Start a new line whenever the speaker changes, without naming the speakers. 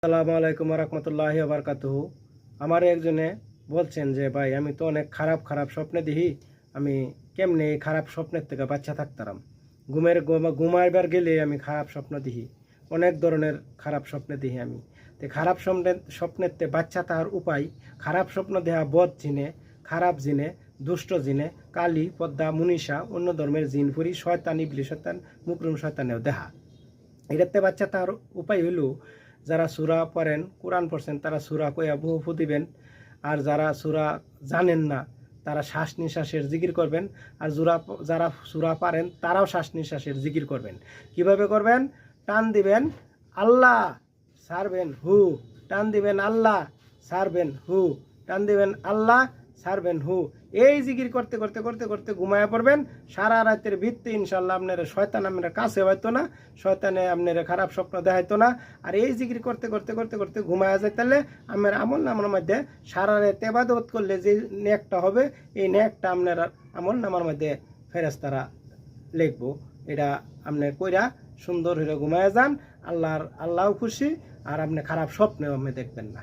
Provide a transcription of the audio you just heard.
আসসালামু আলাইকুম রহমতুল্লাহি বারকাতুহু। আমার একজনে বলছেন যে ভাই আমি তো অনেক খারাপ খারাপ স্বপ্নে দেখি, আমি কেমনে এই খারাপ স্বপ্নের থেকে বাচ্চা থাকতাম। ঘুমাইবার গেলে আমি খারাপ স্বপ্ন দেখি, অনেক ধরনের খারাপ স্বপ্নে দেখি আমি। তো খারাপ স্বপ্নের তে বাচ্চা তাহার উপায়, খারাপ স্বপ্ন দেহা বদ জিনে, খারাপ জিনে, দুষ্ট জিনে, কালী পদ্মা মুনিষা, অন্য ধর্মের জিন ফুরি, শয়তান ইবলিশ শয়তান মুকরুম শয়তানেও দেহা। এটাতে বাচ্চা তার উপায় হইল, যারা সূরা পড়েন, কোরআন পড়ছেন, তারা সূরা কইয়া বহু ফু দিবেন। আর যারা সূরা জানেন না তারা শ্বাস নিঃশ্বাসের জিকির করবেন। আর যারা সূরা পারেন তারাও শ্বাস নিঃশ্বাসের জিকির করবেন। কিভাবে করবেন? টান দিবেন আল্লাহ, ছাড়বেন হু। টান দিবেন আল্লাহ, ছাড়বেন হু। টান দিবেন আল্লাহ, ছাড়বেন হু। এই জিকির করতে করতে করতে করতে ঘুমায়া পড়বেন। সারা রাতের ভিত্তি ইনশাল্লাহ আপনার শয়তান আপনার কাছে হয়তো না, শয়তানে আপনার খারাপ স্বপ্ন দেখাইতো না। আর এই জিকির করতে করতে করতে করতে ঘুমায়া যাইতালে আমার আমল নামার মধ্যে সারা রাত ইবাদত করলে যে নেকটা হবে, এই নেকটা আপনার আমল নামার মধ্যে ফেরেশতারা লিখবো। এটা আপনি কইরা সুন্দর হয়ে ঘুমায়া যান। আল্লাহ খুশি, আর আপনি খারাপ স্বপ্নেও আপনি দেখবেন না।